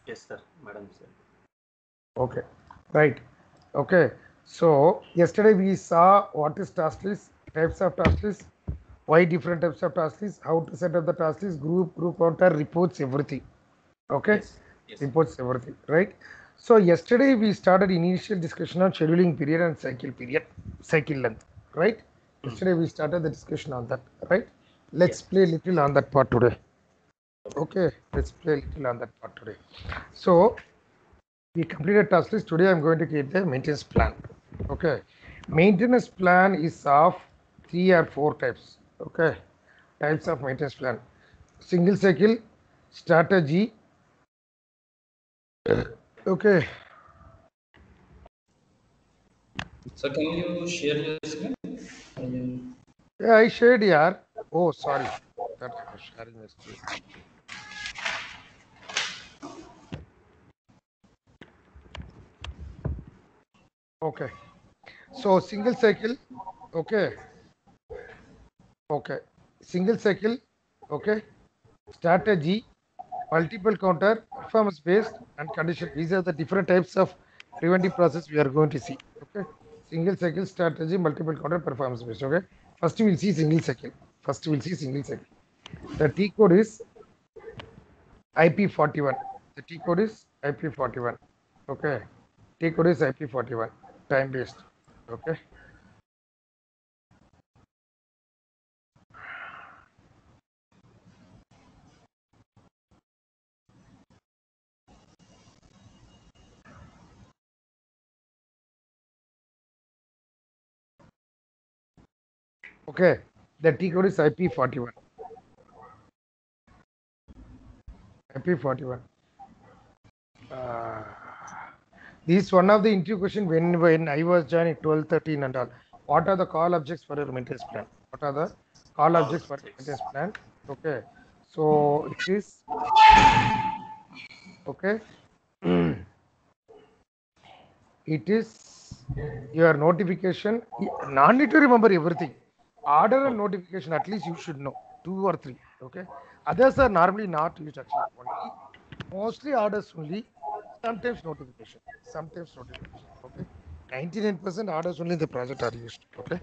Yes, sir. Madam, sir. Okay, right. Okay, so yesterday we saw what is task list, types of task list, why different types of task list, how to set up the task list, group counter, reports, everything. Okay, Yes. Yes. reports, everything, right? So yesterday we started initial discussion on scheduling period and cycle length, right? Mm. Yesterday we started the discussion on that, right? Let's Yes. play little on that part today. Okay. Okay, let's play little on that part today. So we completed task list. Today I'm going to create the maintenance plan. Okay, maintenance plan is of 3 or 4 types. Okay, types of maintenance plan: single cycle, strategy. Okay, So can you share your screen? yeah, I shared here. Oh, sorry, that I was sharing my screen. Okay, so single cycle. Okay, okay, single cycle. Okay, strategy, multiple counter, performance based, and condition. These are the different types of preventive process we are going to see. Okay, single cycle, strategy, multiple counter, performance based. Okay, first we will see single cycle. First we will see single cycle. The T code is IP41. The T code is IP41. Okay, T code is IP41. Time based. Okay. Okay, the T code is IP41. IP41. Uh, This is one of the interview question when I was joining 12, 13 and all. What are the call objects for your maintenance plan? What are the call All objects for your objects. maintenance plan? Okay. So it is okay. It is your notification. Not need to remember everything. Order and Okay. notification, at least you should know 2 or 3. Okay. Others are normally not used actually. Only mostly orders only. Sometimes notification. Sometimes notification. Okay. 99% orders only in the project are used. Okay.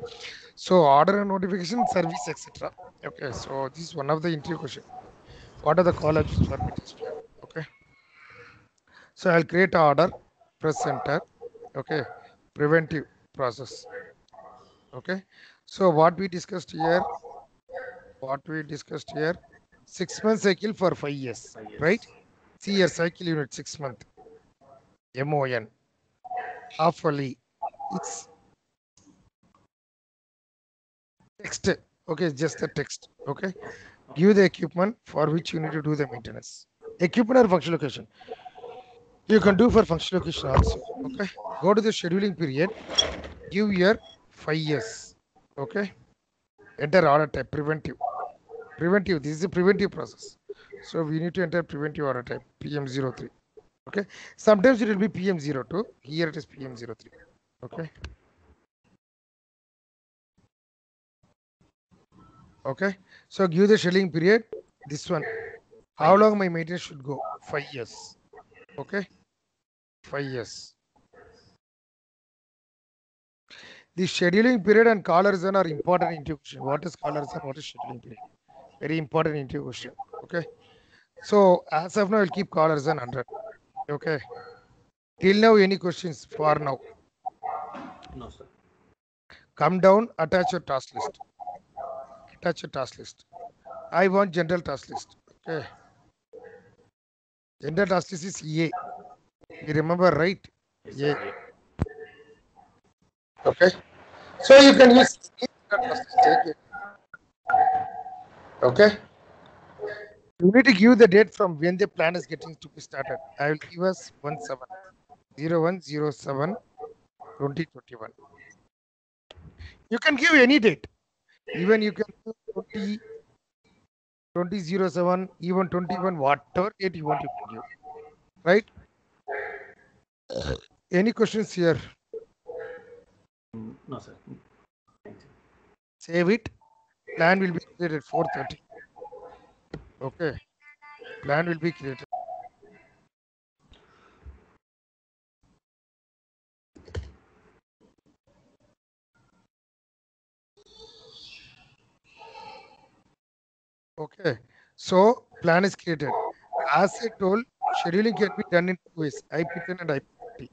So order and notification, service, etc. Okay. So this is one of the interview question. What are the call objects for maintenance plan? Okay. So I'll create an order, press enter. Okay. Preventive process. Okay. So what we discussed here, 6 month cycle for 5 years, right? Yes. See your cycle unit 6 month, MON, awfully. It's text. Okay, just the text. Okay. Give the equipment for which you need to do the maintenance. Equipment or function location. You can do for function location also. Okay. Go to the scheduling period. Give your 5 years. Okay. Enter order type preventive. Preventive. This is a preventive process. So we need to enter preventive order type PM03. Okay. Sometimes it will be PM02. Here it is PM03. Okay. Okay. So give the scheduling period. This one. How 5 years. long my maintenance should go? 5 years. Okay. 5 years. The scheduling period and call horizon are important into question. What is call horizon? What is scheduling period? Very important into question. Okay. So as of now, I'll keep call horizon 100. Okay. Till now, any questions for now? No, sir. Come down, attach your task list. Attach your task list. I want general task list. Okay. General task list is A. You remember, right? Yes, sir. A. Yeah. Okay. So you can use any general task list. Take it. Okay. You need to give the date from when the plan is getting to be started. I will give us 170107 2021. You can give any date. Even you can give 2007, even 21, whatever date you want, you can give. Right? Any questions here? No, sir. Thank you. Save it. Plan will be created at 4:30. Okay. Plan will be created. Okay. So plan is created. As I told, scheduling can be done in two ways, IP10 and IP30.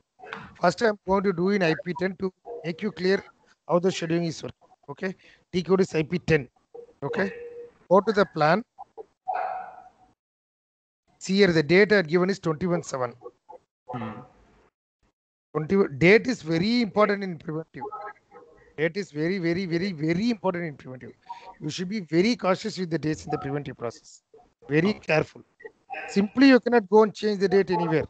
First, I'm going to do in IP10 to make you clear how the scheduling is working. Okay. T code is IP10. Okay. Go to the plan. See here, the date I had given is 21/7. 20, date is very important in preventive. Date is very, very, very, very important in preventive. You should be very cautious with the dates in the preventive process. Very Okay. careful. Simply, you cannot go and change the date anywhere.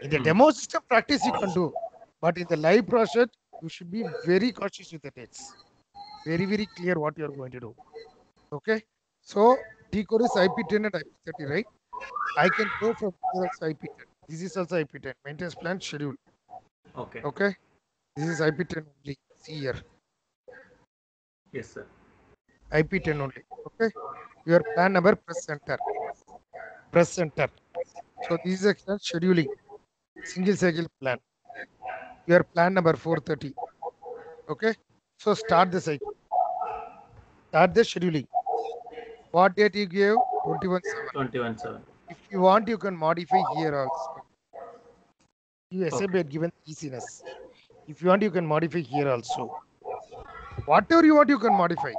In the demo system practice, you can do, but in the live project, you should be very cautious with the dates. Very, very clear what you are going to do. Okay. So T code is IP10 and IP30, right? I can go from here also IP10. This is also IP10. Maintenance plan schedule. Okay. Okay. This is IP10 only. See here. Yes, sir. IP10 only. Okay. Your plan number, press enter. Press enter. So this is a scheduling. Single cycle plan. Your plan number 430. Okay. So start the cycle. Start the scheduling. What date you gave? 21/7. 21/7. If you want, you can modify here also. You SAB had given easiness. If you want, you can modify here also. Whatever you want, you can modify.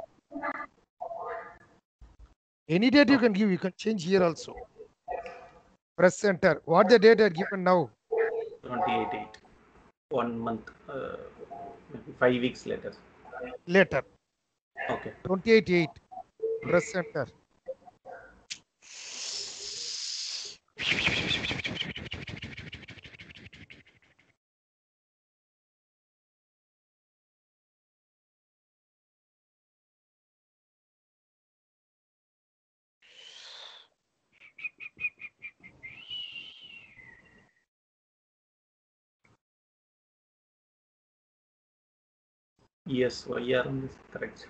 Any date you can give, you can change here also. Press enter. What the date I had given now? 28/8. 1 month. Maybe 5 weeks later. Later. Okay. 28/8. Press enter. Yes, YR on this correct.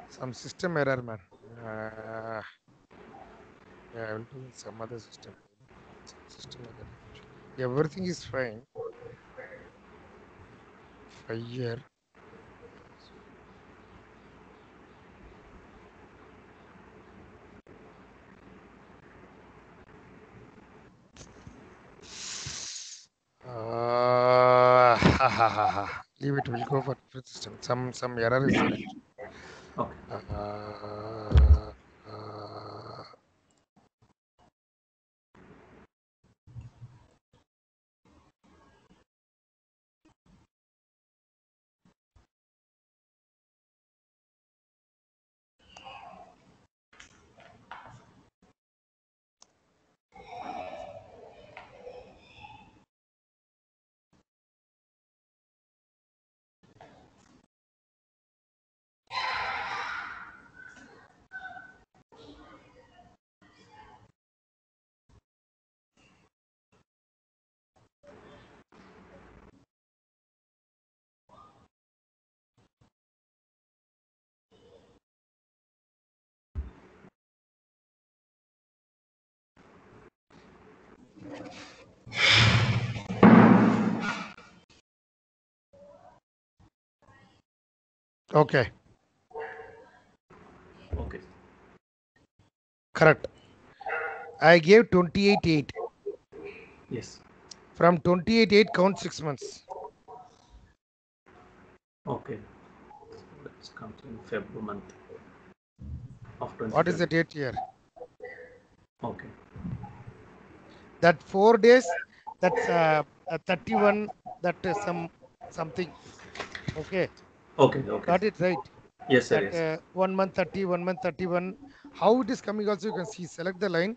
Some system error, man. Yeah, I will do some other system. System error. Everything is fine. Fire. Leave it. We'll go for different system. Some error is there. Okay. Uh, uh, okay. Okay. Correct. I gave 28/8. Yes. From 28/8 count 6 months. Okay. Let's count in February month of What is the 2020. date here? Okay. That 4 days, that's 31, that is something. Okay. Okay. Okay. Got it right. Yes, sir. That Yes. 1 month 30, 1 month 31. How it is coming also you can see. Select the line,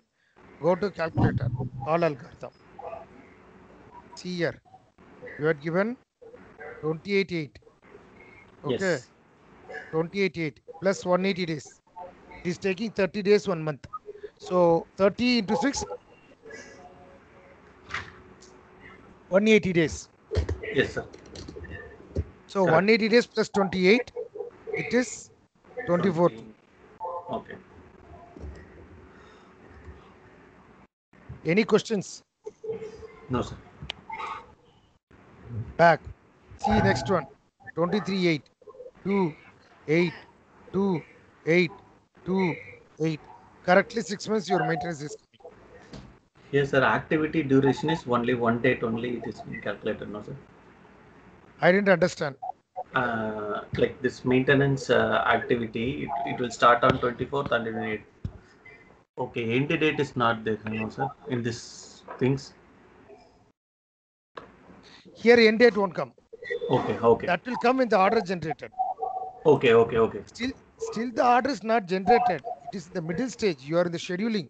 go to calculator, call algorithm. See here, you had given 28.8. Okay, Yes. 28.8 plus 180 days. It is taking 30 days, 1 month. So 30 into 6, 180 days. Yes, sir. So Correct. 180 days plus 28, it is 24. 20. Okay. Any questions? No, sir. Back. See next one. 23.8, 2, 8, 2, 8, 2, 8. Correctly 6 months your maintenance is coming. Yes, sir. Activity duration is only one date only. It is being calculated, no, sir. I didn't understand. Like this maintenance activity, it will start on 24th and then it. Okay, end date is not there, no, sir. In this things. Here end date won't come. Okay. Okay. That will come in the order generated. Okay. Okay. Okay. Still the order is not generated. It is the middle stage. You are in the scheduling.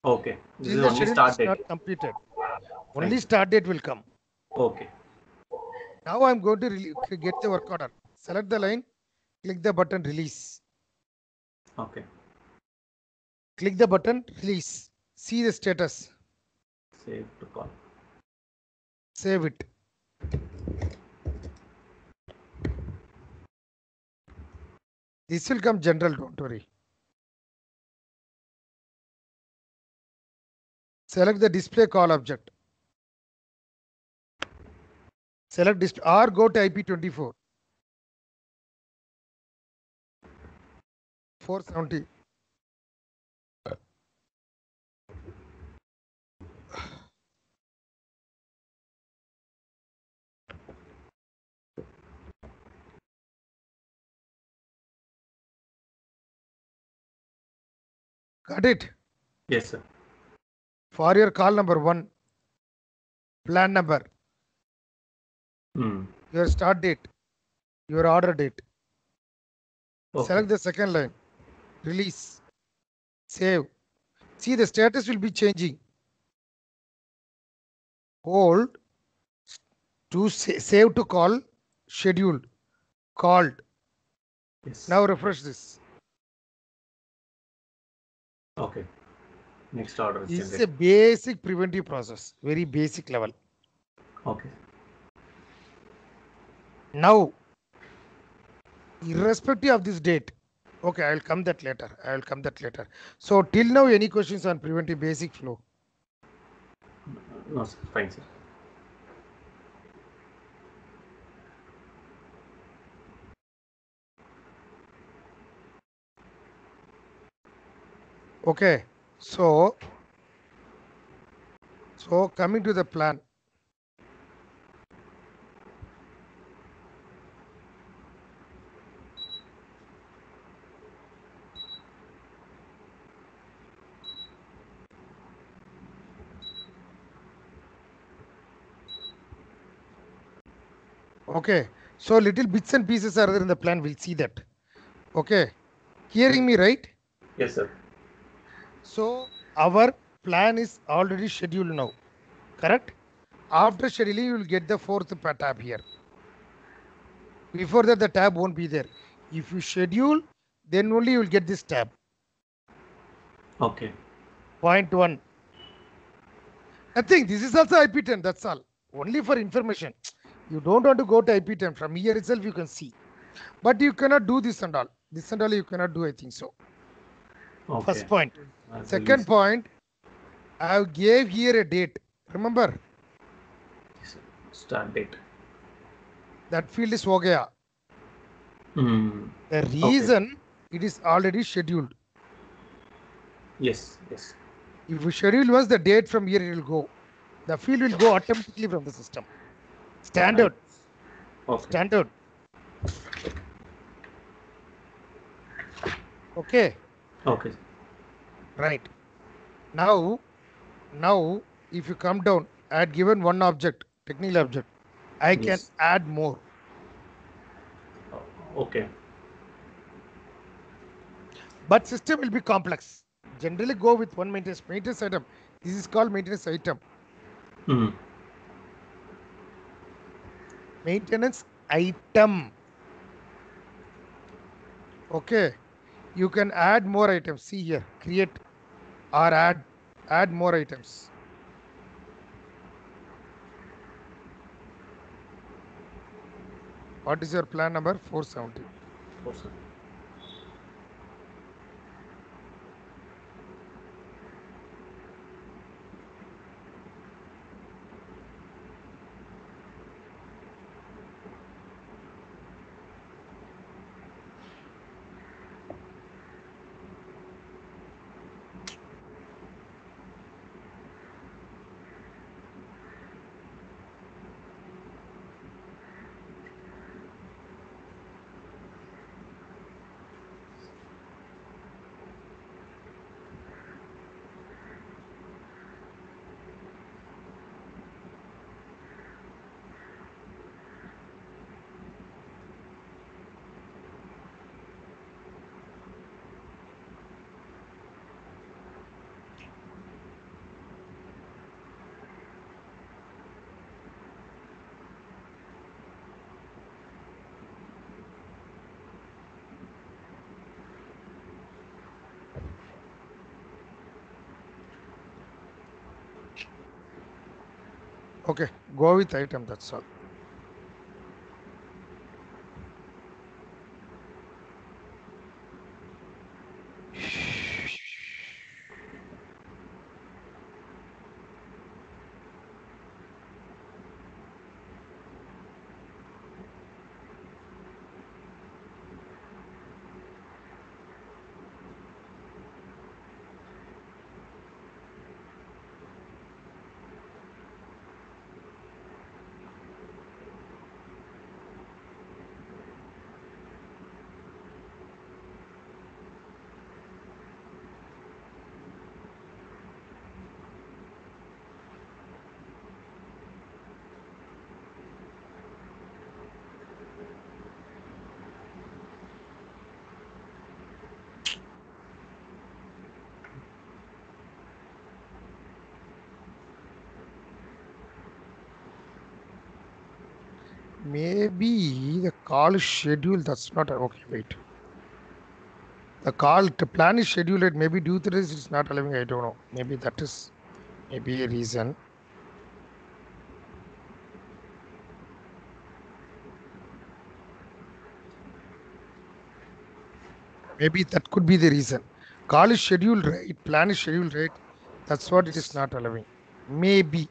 Okay. This Still is the only schedule start is date. not completed. Fine, Only sir. start date will come. Okay. Now I'm going to get the work order. Select the line, click the button release. Okay. Click the button release. See the status. Save to call. Save it. This will come general, don't worry. Select the display call object. Select display or go to IP24. 470. Got it? Yes, sir. For your call number 1, plan number, Hmm. your start date, your order date. Okay. Select the second line. Release. Save. See the status will be changing. Hold to save to call, scheduled, called. Yes. Now refresh this. Okay. Next order is This is a generated. basic preventive process, very basic level. Okay. Now, irrespective of this date, okay, I will come that later. So till now, any questions on preventive basic flow? No, sir. Fine, sir. Okay, so coming to the plan. Okay, so little bits and pieces are there in the plan. We'll see that. Okay, hearing me right? Yes, sir. So our plan is already scheduled now, correct? After scheduling, you will get the fourth tab here. Before that, the tab won't be there. If you schedule, then only you will get this tab. Okay. Point 1. Nothing. This is also IP10. That's all. Only for information. You don't want to go to IP10. From here itself, you can see. But you cannot do this and all. This and all you cannot do, I think so. Okay. First point. I'll Second release. point, I have gave here a date. Remember, Start date. that field is ho gaya. Hmm. The reason it is already scheduled. Yes. Yes. If we schedule once, the date from here it will go. The field will go automatically from the system. Standard. Okay. Standard. Okay. Okay. Right. Now, if you come down, I had given one object, technical object. I can Yes. add more. Okay. but system will be complex. Generally go with one maintenance item. This is called maintenance item. Hmm. Maintenance item. Okay. You can add more items. See here, create or add more items. What is your plan number? 470. Awesome. Okay, go with item. That's all. Maybe the call is scheduled. That's not okay. Wait. The plan is scheduled. Maybe due to this, it's not allowing. I don't know. Maybe that is maybe a reason. Maybe that could be the reason. Call is scheduled right. Plan is scheduled right. That's what it is not allowing. Maybe.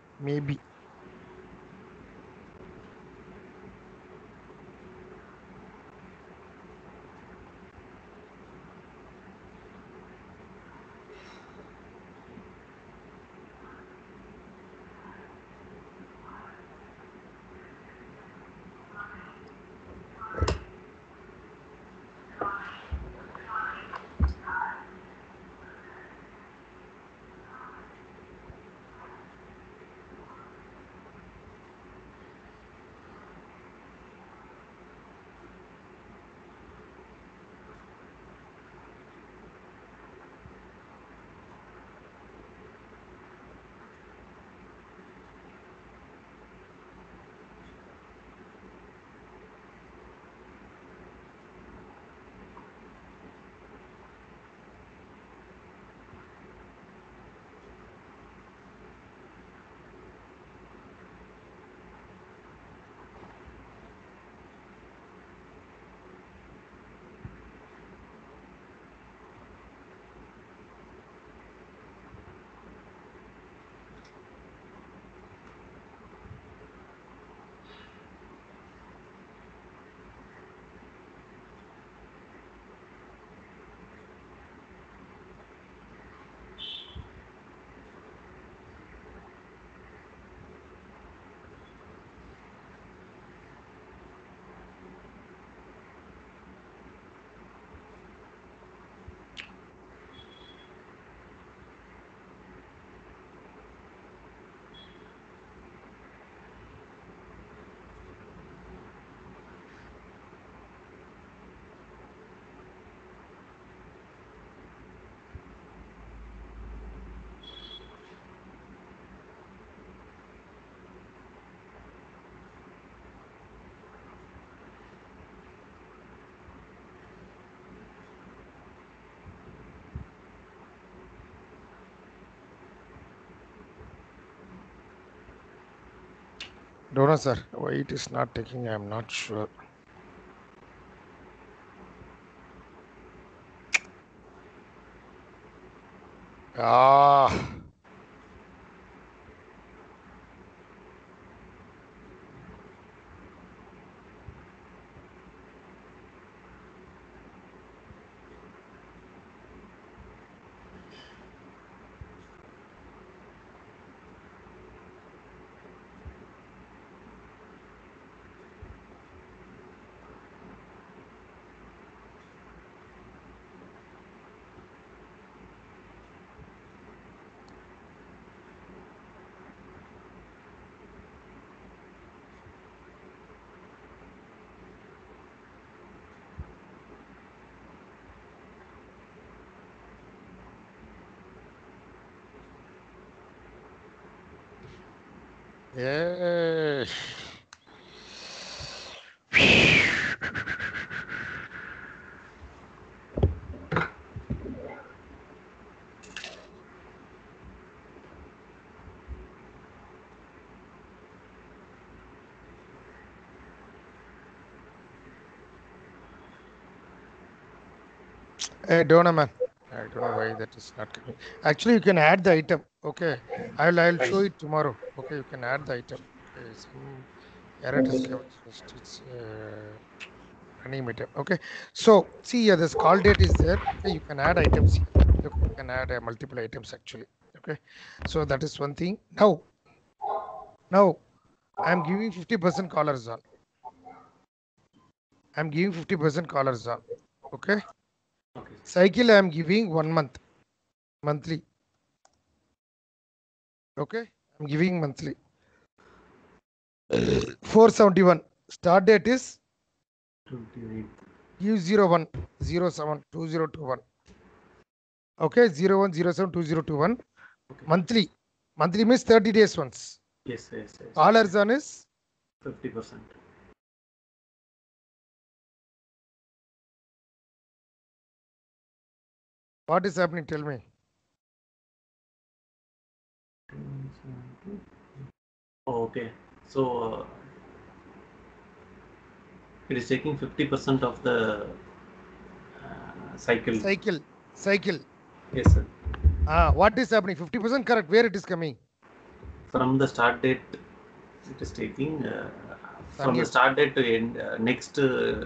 Don't know, sir. Why it is not taking, I'm not sure. Ah. Yes. I don't know, man. I don't know why that is not coming. Actually, you can add the item. Okay, I'll show it tomorrow. Okay, you can add the item. Okay, some error Okay, is sir. coming. It's running item. Okay, so see here, this call date is there. Okay, you can add items here. Look, you can add multiple items actually. Okay, so that is one thing. Now I'm giving 50% callers on. I'm giving 50% callers on. Okay, Okay. cycle I'm giving 1 month, monthly. Okay, I'm giving monthly. 471. Start date is 28. U01 07 2021. Okay, 01 07 2021. Okay. Monthly. Monthly means 30 days once. Yes, yes, yes. Callers on is 50%. what is happening? Tell me. Okay. So it is taking 50% of the cycle. Cycle. Yes, sir. What is happening? 50% correct. Where it is coming? From the start date, it is taking from the Sunny. start date to end next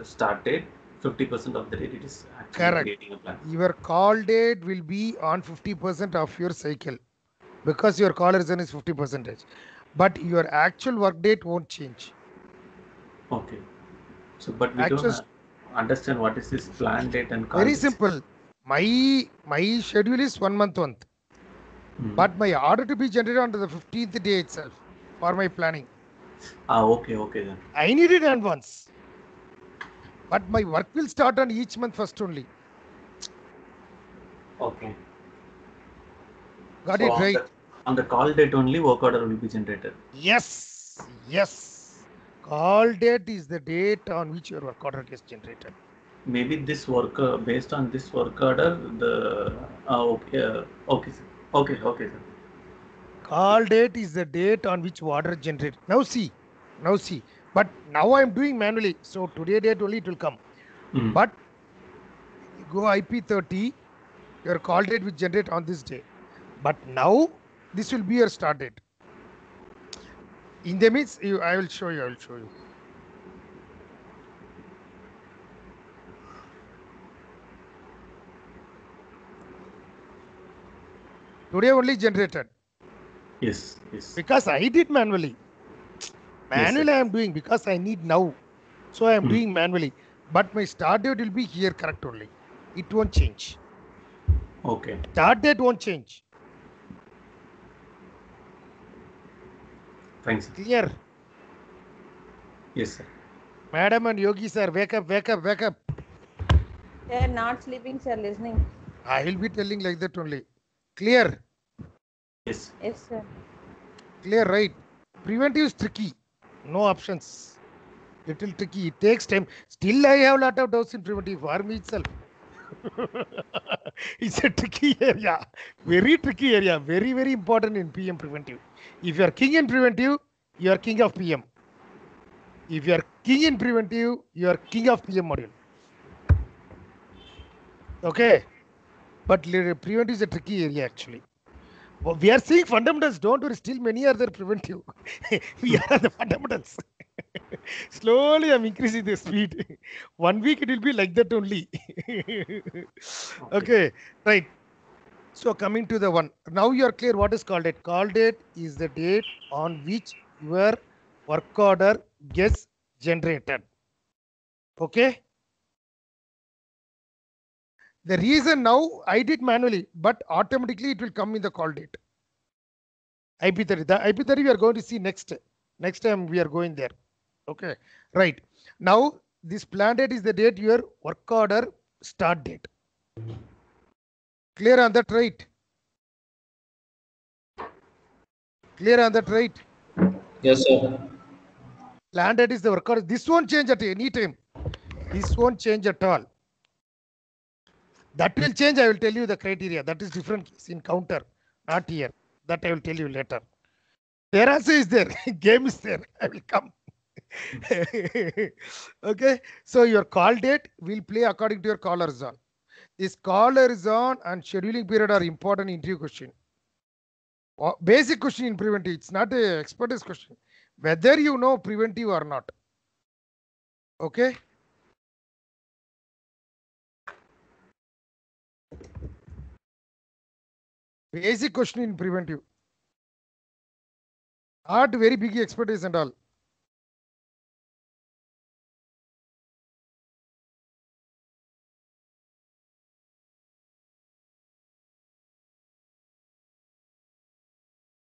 start date. 50% of the date it is actually Correct. creating a plan. Your call date will be on 50% of your cycle because your call reason is 50%. But your actual work date won't change. Okay. So, but we Actual don't understand what is this plan date and call very dates. simple. My schedule is 1 month. But my order to be generated on the 15th day itself for my planning. Okay then. I need it in advance. But my work will start on each month first only. Okay. Got So it right? on the call date only work order will be generated. Yes. Call date is the date on which your work order gets generated. Maybe this work based on this work order, the okay sir. Okay sir. Call date is the date on which order generated. Now see. But now I am doing manually. So today date only it will come. But you go IP30, your call date will generate on this day. But now this will be your start date. In the means, I will show you. Today only generated. Yes. Because I did manually. Manually Yes, I am doing because I need now. So I am doing manually. But my start date will be here correct only. It won't change. Okay. Start date won't change. Fine, sir. Clear? Yes, sir. Madam and Yogi sir, wake up. They are not sleeping, sir, listening. I will be telling like that only. Clear? Yes. Yes, sir. Clear, right? Preventive is tricky. No options. Little tricky. It takes time. Still, I have a lot of doubts in preventive for me itself. It's a tricky area. Very tricky area. Very, very important in PM preventive. If you are king in preventive, you are king of PM. If you are king in preventive, you are king of PM module. Okay, but preventive is a tricky area actually. Well, we are seeing fundamentals. Don't worry, still many are there preventive. We are on the fundamentals. Slowly, I'm increasing the speed. 1 week it will be like that only. Okay, right. So coming to the one. Now you are clear what is call date. Call date is the date on which your work order gets generated. Okay. The reason now I did manually, but automatically it will come in the call date. IP30. The IP30 we are going to see next. Next time we are going there. Okay. Right. Now this plan date is the date your work order start date. Clear on that, right? Clear on that, right? Yes, sir. Plan date is the work order. This won't change at any time. This won't change at all. That will change. I will tell you the criteria. That is different case in counter, not here. That I will tell you later. There also is there. Game is there. I will come. Okay. So your call date will play according to your caller zone. This caller zone and scheduling period are important interview question. Basic question in preventive. It's not a expertise question. Whether you know preventive or not. Okay. Basic question in preventive. Not very big expertise and all.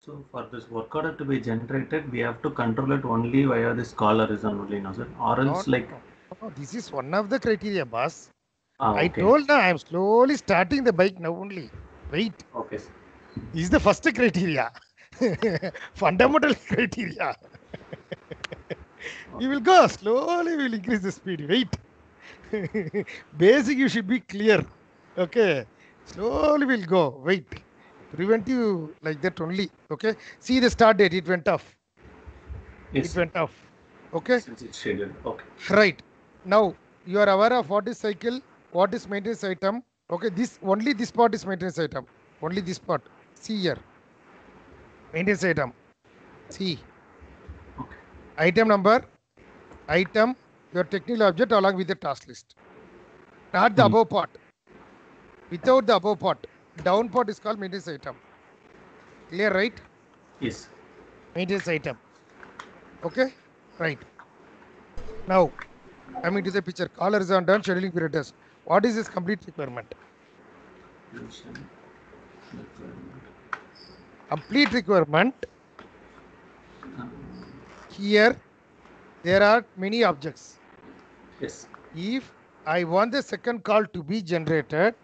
So for this work order to be generated, we have to control it only via this caller reason only, no, sir? Or else No, this is one of the criteria, boss. Okay. I told now I am slowly starting the bike now only. Wait. Okay. This is the first criteria. Fundamental criteria. You will go slowly, we will increase the speed. Wait. Basic you should be clear. Okay. Slowly we'll go. Wait. Preventive like that only. Okay. See the start date. It went off. Yes. It went off. Okay. Since it's scheduled. Okay. Right. Now you are aware of what is cycle, what is maintenance item. Okay. This only this part is maintenance item. Only this part. See here. Maintenance item. See. Okay. Item number. Item. Your technical object along with the task list. Not the above part. Without the above part. Down part is called maintenance item. Clear, right? Yes. Maintenance item. Okay? Right. Now, coming to the picture. Caller is on done. Scheduling period test. What is this complete requirement? Complete requirement. Here, there are many objects. Yes. If I want the second call to be generated,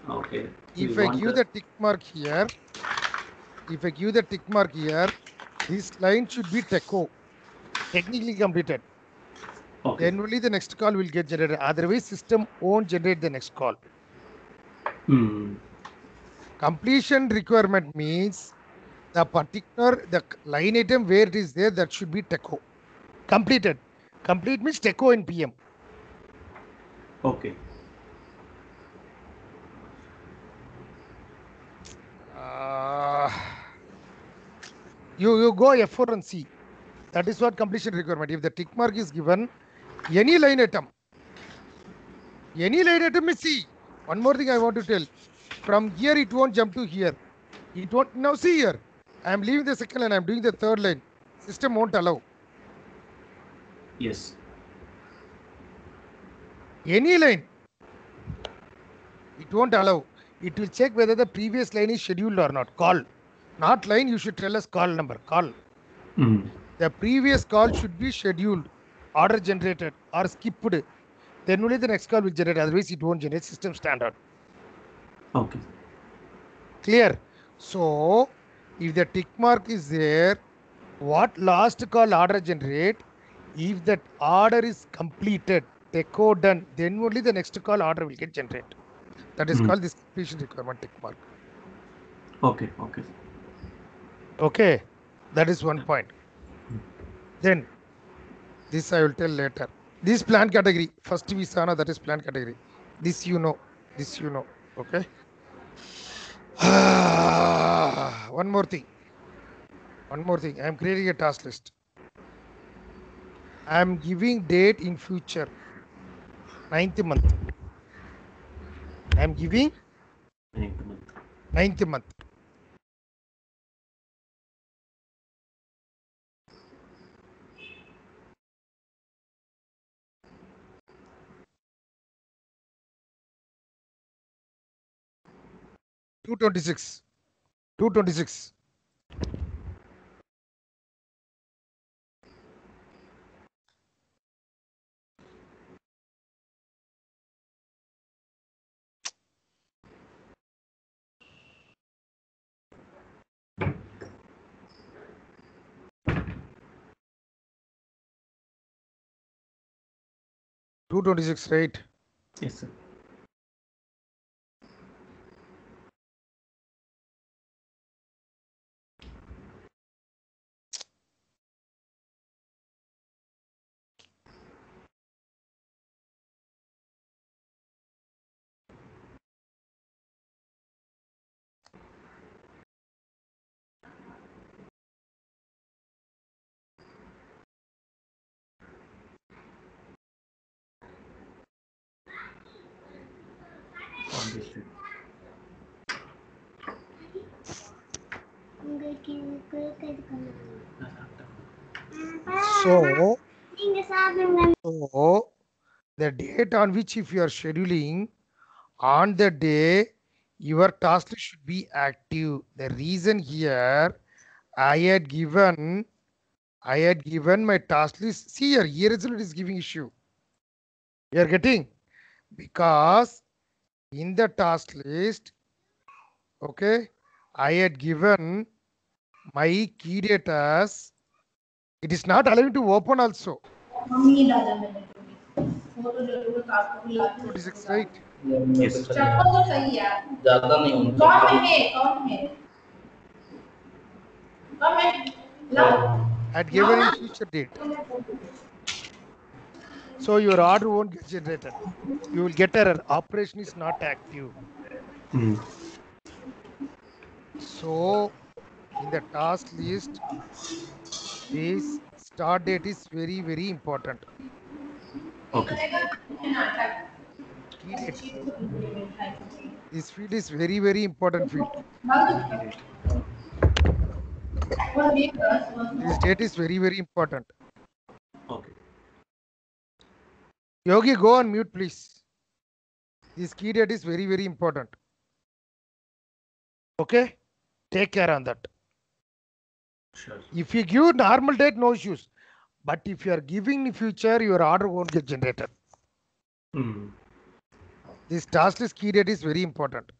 okay. If I give the tick mark here, this line should be technically completed. Okay. Then only the next call will get generated. Otherwise, system won't generate the next call. Completion requirement means the line item where it is there, that should be TECO. Completed. Complete means TECO in PM. Okay. You go F4 and C. That is what completion requirement. If the tick mark is given, any line item is C. One more thing I want to tell. From here it won't jump to here. It won't. Now see here. I am leaving the second line. I am doing the third line. System won't allow. Yes. Any line. It won't allow. It will check whether the previous line is scheduled or not. Call. Not line, you should tell us call number. Call. The previous call should be scheduled, order generated, or skipped. Then only the next call will generate. Otherwise, it won't generate. System standard. Okay. Clear? So, if the tick mark is there, what last call order generate? If that order is completed, TECO done, then only the next call order will get generated. That is called this completion requirement tick mark. Okay. Okay. Okay. That is one point. Then, This I will tell later. This plant category, first Visana, that is plant category. This you know. This you know. Okay. One more thing. One more thing. I am creating a task list. I am giving date in future. 9th month. I am giving 9th month. 9th month. Two 26. 226. Two 26, right? Yes, sir. Understood. So the date on which if you are scheduling, on the day your task list should be active. The reason here I had given my task list. See here result is giving issue. You are getting, because in the task list, okay, I had given my key date as, it is not allowing to open also. 26, right? Yes, sir. ज्यादा नहीं होना I had given in future date. So your order won't get generated. You will get error. Operation is not active. Mm. So in the task list, this start date is very, very important. Okay. Key date. This field is very, very important field. Key date. This date is very, very important. Okay. Yogi, go on mute, please. This key date is very, very important. Okay? Take care on that. Sure. If you give normal date, no issues. But if you are giving in future, your order won't get generated. Mm. This task list key date is very important.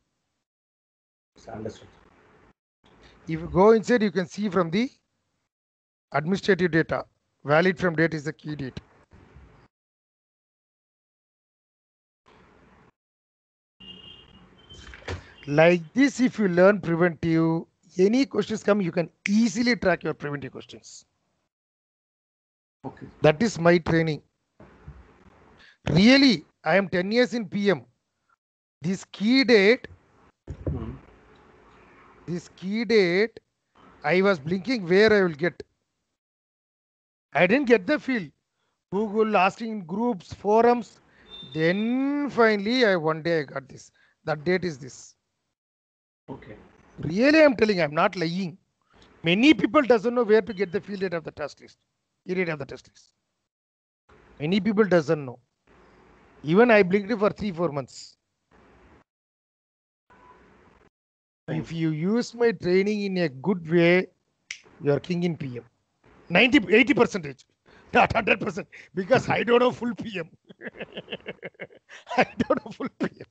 Understood. If you go inside, you can see from the administrative data. Valid from date is the key date. Like this, if you learn preventive, any questions come, you can easily track your preventive questions. Okay. That is my training. Really, I am 10 years in PM. This key date, I was blinking where I will get. I didn't get the field. Google asking groups, forums. Then finally, one day I got this. That date is this. Okay. Really, I'm telling, I'm not lying. Many people doesn't know where to get the field date of the task list. Date of the test list. Many people doesn't know. Even I blinked for 3-4 months. If you use my training in a good way, you are king in PM. 80%, not 100%, because I don't know full PM. I don't know full PM.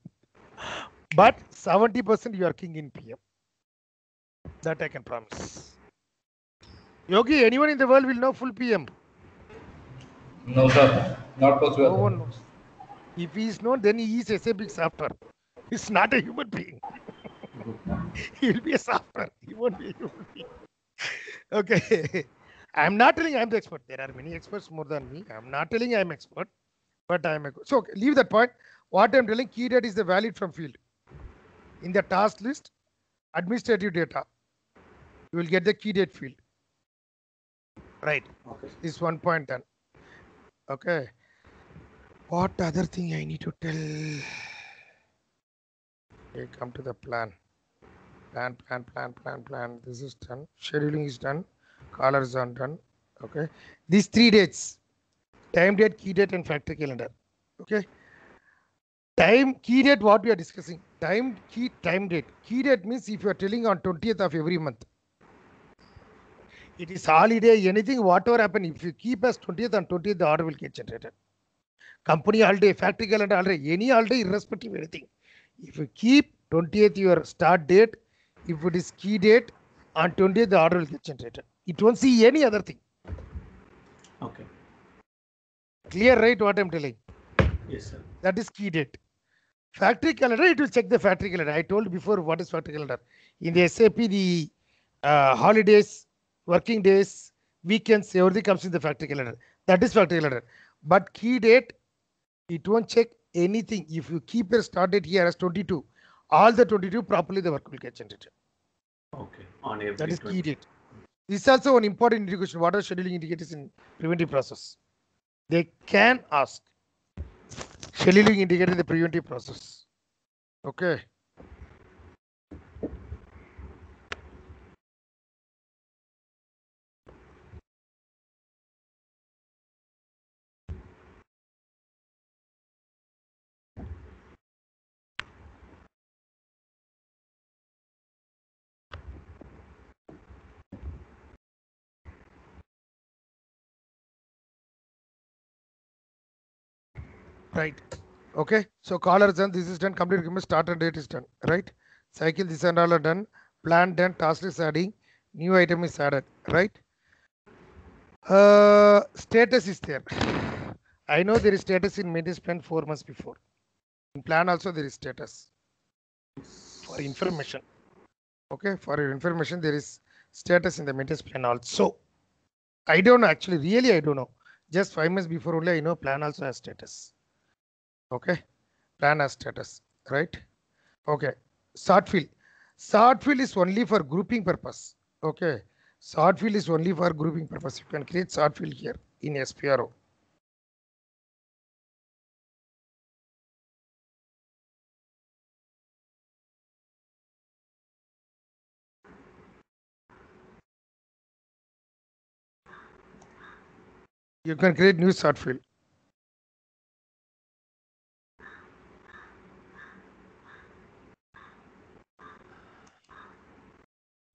But 70% you are king in PM. That I can promise. Yogi, anyone in the world will know full PM? No, sir. Not possible. No one knows. If he is known, then he is SAP software. He's not a human being. He will be a software. He won't be a human being. Okay. I'm not telling I'm the expert. There are many experts more than me. I'm not telling I'm expert, but I'm a so okay, leave that point. What I'm telling, key date is the valid from field. In the task list, administrative data, you will get the key date field. Right. Okay. This 1.10. Okay. What other thing I need to tell? Okay, come to the plan. Plan. This is done. Scheduling is done. Colors are done. Okay. These 3 dates: time date, key date, and factory calendar. Okay. Time, key date, what we are discussing. Time date. Key date means if you are telling on 20th of every month. It is holiday, anything, whatever happen. If you keep as 20th and 20th, the order will get generated. Company holiday, factory calendar holiday, any holiday, irrespective of anything. If you keep 20th your start date, if it is key date, on 20th the order will get generated. It won't see any other thing. Okay. Clear, right? What I'm telling? Yes, sir. That is key date. Factory calendar, it will check the factory calendar. I told before what is factory calendar. In the SAP, the holidays, working days, weekends, everything comes in the factory calendar. That is factory calendar. But key date, it won't check anything. If you keep your start date here as 22, all the 22 properly the work will get generated. Okay. On every That is 20. key date. This is also an important indication. What are scheduling indicators in preventive process? They can ask. Scheduling indicator in the preventive process. Okay. Right. Okay. So caller is done. This is done. Complete agreement. Start and date is done. Right. Cycle this and all are done. Plan done. Task is adding. New item is added. Right. Status is there. I know there is status in maintenance plan 4 months before. In plan also there is status. For information. Okay. For your information, there is status in the maintenance plan also. I don't know actually. Really, I don't know. Just 5 months before only I know plan also has status. Okay. Plan has status. Right. Okay. Sort field. Sort field is only for grouping purpose. Okay. Sort field is only for grouping purpose. You can create sort field here in SPRO. You can create new sort field.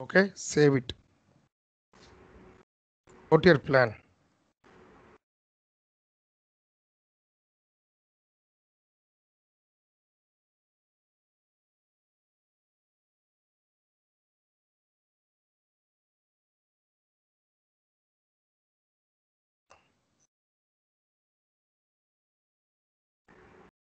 Okay. Save it. Go to your plan.